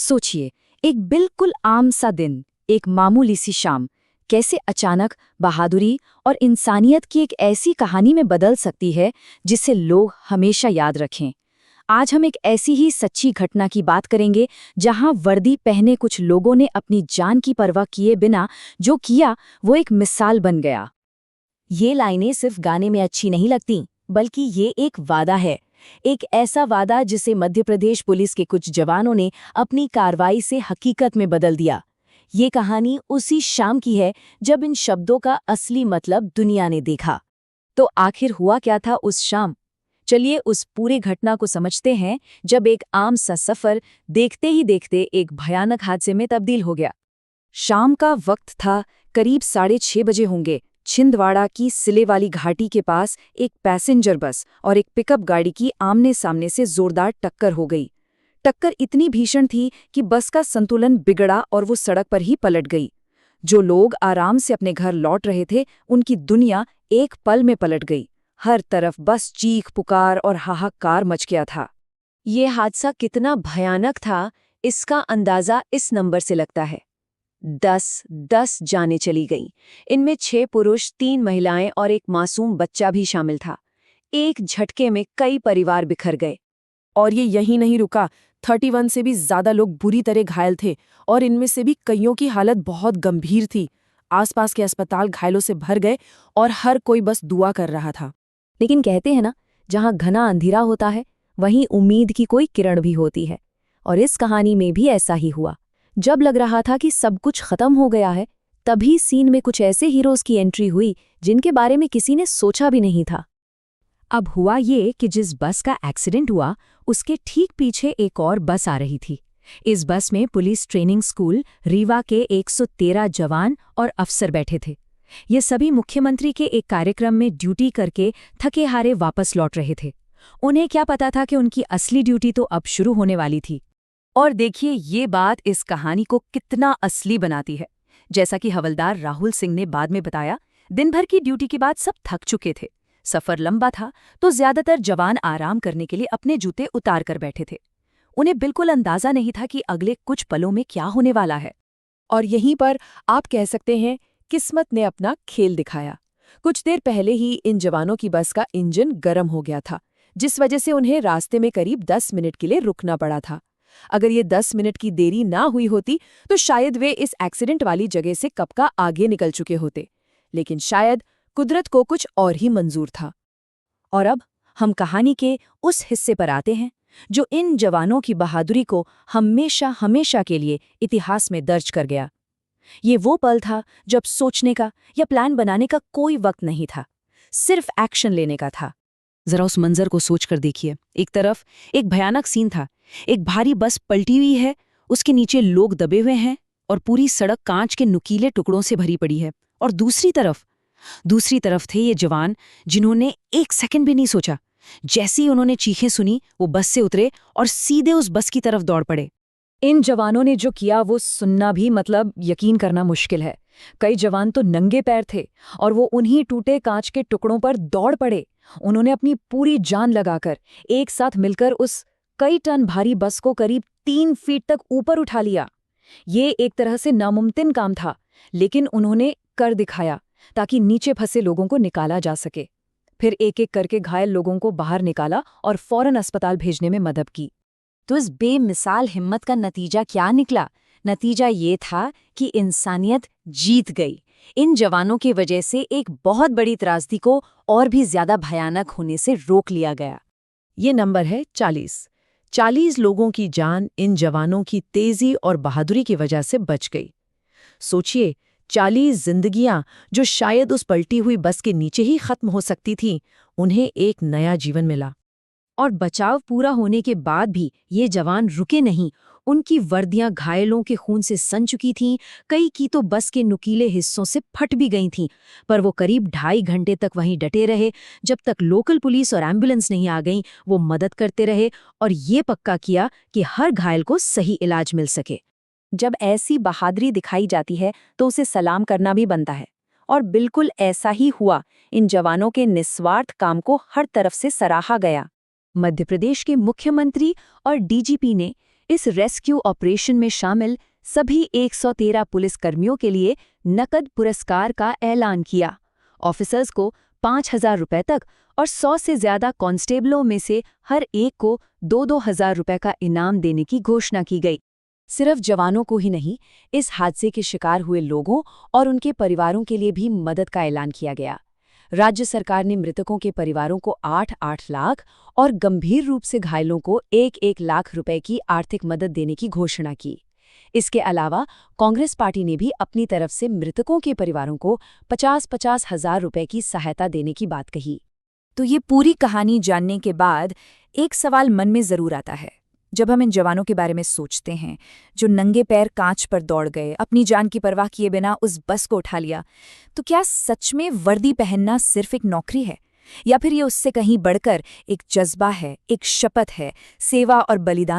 सोचिए, एक बिल्कुल आम सा दिन, एक मामूली सी शाम, कैसे अचानक बहादुरी और इंसानियत की एक ऐसी कहानी में बदल सकती है जिसे लोग हमेशा याद रखें। आज हम एक ऐसी ही सच्ची घटना की बात करेंगे जहां वर्दी पहने कुछ लोगों ने अपनी जान की परवाह किए बिना जो किया वो एक मिसाल बन गया। ये लाइनें सिर्फ गाने में अच्छी नहीं लगती, बल्कि ये एक वादा है। एक ऐसा वादा जिसे मध्य प्रदेश पुलिस के कुछ जवानों ने अपनी कार्रवाई से हकीकत में बदल दिया। ये कहानी उसी शाम की है जब इन शब्दों का असली मतलब दुनिया ने देखा। तो आखिर हुआ क्या था उस शाम? चलिए उस पूरी घटना को समझते हैं जब एक आम सा सफर देखते ही देखते एक भयानक हादसे में तब्दील हो गया। शाम का वक्त था, करीब 6:30 बजे होंगे। छिंदवाड़ा की सिले वाली घाटी के पास एक पैसेंजर बस और एक पिकअप गाड़ी की आमने सामने से जोरदार टक्कर हो गई। टक्कर इतनी भीषण थी कि बस का संतुलन बिगड़ा और वो सड़क पर ही पलट गई। जो लोग आराम से अपने घर लौट रहे थे, उनकी दुनिया एक पल में पलट गई। हर तरफ बस चीख पुकार और हाहाकार मच गया था। ये हादसा कितना भयानक था, इसका अंदाजा इस नंबर से लगता है। 10 जानें चली गईं। इनमें 6 पुरुष, 3 महिलाएं और एक मासूम बच्चा भी शामिल था। एक झटके में कई परिवार बिखर गए। और ये यहीं नहीं रुका। 31 से भी ज्यादा लोग बुरी तरह घायल थे और इनमें से भी कईयों की हालत बहुत गंभीर थी। आसपास के अस्पताल घायलों से भर गए और हर कोई बस दुआ कर रहा था। लेकिन कहते हैं ना, जहां घना अंधेरा होता है वहीं उम्मीद की कोई किरण भी होती है। और इस कहानी में भी ऐसा ही हुआ। जब लग रहा था कि सब कुछ खत्म हो गया है, तभी सीन में कुछ ऐसे हीरोज की एंट्री हुई जिनके बारे में किसी ने सोचा भी नहीं था। अब हुआ ये कि जिस बस का एक्सीडेंट हुआ उसके ठीक पीछे एक और बस आ रही थी। इस बस में पुलिस ट्रेनिंग स्कूल रीवा के 113 जवान और अफसर बैठे थे। ये सभी मुख्यमंत्री के एक कार्यक्रम में ड्यूटी करके थके हारे वापस लौट रहे थे। उन्हें क्या पता था कि उनकी असली ड्यूटी तो अब शुरू होने वाली थी। और देखिए, ये बात इस कहानी को कितना असली बनाती है। जैसा कि हवलदार राहुल सिंह ने बाद में बताया, दिन भर की ड्यूटी के बाद सब थक चुके थे। सफर लंबा था तो ज्यादातर जवान आराम करने के लिए अपने जूते उतार कर बैठे थे। उन्हें बिल्कुल अंदाजा नहीं था कि अगले कुछ पलों में क्या होने वाला है। और यहीं पर आप कह सकते हैं, किस्मत ने अपना खेल दिखाया। कुछ देर पहले ही इन जवानों की बस का इंजन गर्म हो गया था, जिस वजह से उन्हें रास्ते में करीब 10 मिनट के लिए रुकना पड़ा था। अगर ये 10 मिनट की देरी ना हुई होती तो शायद वे इस एक्सीडेंट वाली जगह से कब का आगे निकल चुके होते। लेकिन शायद कुदरत को कुछ और ही मंजूर था। और अब हम कहानी के उस हिस्से पर आते हैं जो इन जवानों की बहादुरी को हमेशा हमेशा के लिए इतिहास में दर्ज कर गया। ये वो पल था जब सोचने का या प्लान बनाने का कोई वक्त नहीं था, सिर्फ एक्शन लेने का था। जरा उस मंजर को सोचकर देखिए। एक तरफ एक भयानक सीन था, एक भारी बस पलटी हुई है, उसके नीचे लोग दबे हुए हैं और पूरी सड़क कांच के नुकीले टुकड़ों से भरी पड़ी है। और दूसरी तरफ थे ये जवान जिन्होंने एक सेकंड भी नहीं सोचा। जैसे ही उन्होंने चीखें सुनी, वो बस से उतरे और सीधे उस बस की तरफ दौड़ पड़े। इन जवानों ने जो किया वो सुनना भी यकीन करना मुश्किल है। कई जवान तो नंगे पैर थे और वो उन्हीं टूटे कांच के टुकड़ों पर दौड़ पड़े। उन्होंने अपनी पूरी जान लगाकर एक साथ मिलकर उस कई टन भारी बस को करीब 3 फीट तक ऊपर उठा लिया। ये एक तरह से नामुमकिन काम था, लेकिन उन्होंने कर दिखाया ताकि नीचे फंसे लोगों को निकाला जा सके। फिर एक एक करके घायल लोगों को बाहर निकाला और फौरन अस्पताल भेजने में मदद की। तो इस बेमिसाल हिम्मत का नतीजा क्या निकला? नतीजा ये था कि इंसानियत जीत गई। इन जवानों की वजह से एक बहुत बड़ी त्रासदी को और भी ज्यादा भयानक होने से रोक लिया गया। ये नंबर है 40। 40 लोगों की जान इन जवानों की तेजी और बहादुरी की वजह से बच गई। सोचिए, 40 जिंदगियां जो शायद उस पलटी हुई बस के नीचे ही खत्म हो सकती थीं, उन्हें एक नया जीवन मिला। और बचाव पूरा होने के बाद भी ये जवान रुके नहीं। उनकी वर्दियां घायलों के खून से सन चुकी थीं, कई की तो बस के नुकीले हिस्सों से फट भी गई थीं। पर वो करीब 2.5 घंटे तक वहीं डटे रहे। जब तक लोकल पुलिस और एम्बुलेंस नहीं आ गई, वो मदद करते रहे और ये पक्का किया कि हर घायल को सही इलाज मिल सके। जब ऐसी बहादुरी दिखाई जाती है तो उसे सलाम करना भी बनता है। और बिल्कुल ऐसा ही हुआ। इन जवानों के निस्वार्थ काम को हर तरफ से सराहा गया। मध्य प्रदेश के मुख्यमंत्री और डीजीपी ने इस रेस्क्यू ऑपरेशन में शामिल सभी 113 पुलिसकर्मियों के लिए नकद पुरस्कार का ऐलान किया। ऑफिसर्स को 5,000 रुपए तक और 100 से ज्यादा कांस्टेबलों में से हर एक को 2-2 हजार रुपए का इनाम देने की घोषणा की गई। सिर्फ जवानों को ही नहीं, इस हादसे के शिकार हुए लोगों और उनके परिवारों के लिए भी मदद का ऐलान किया गया। राज्य सरकार ने मृतकों के परिवारों को 8-8 लाख और गंभीर रूप से घायलों को 1-1 लाख रुपए की आर्थिक मदद देने की घोषणा की। इसके अलावा कांग्रेस पार्टी ने भी अपनी तरफ से मृतकों के परिवारों को 50-50 हजार रुपए की सहायता देने की बात कही। तो ये पूरी कहानी जानने के बाद एक सवाल मन में जरूर आता है। जब हम इन जवानों के बारे में सोचते हैं जो नंगे पैर कांच पर दौड़ गए, अपनी जान की परवाह किए बिना उस बस को उठा लिया, तो क्या सच में वर्दी पहनना सिर्फ एक नौकरी है, या फिर ये उससे कहीं बढ़कर एक जज्बा है, एक शपथ है, सेवा और बलिदान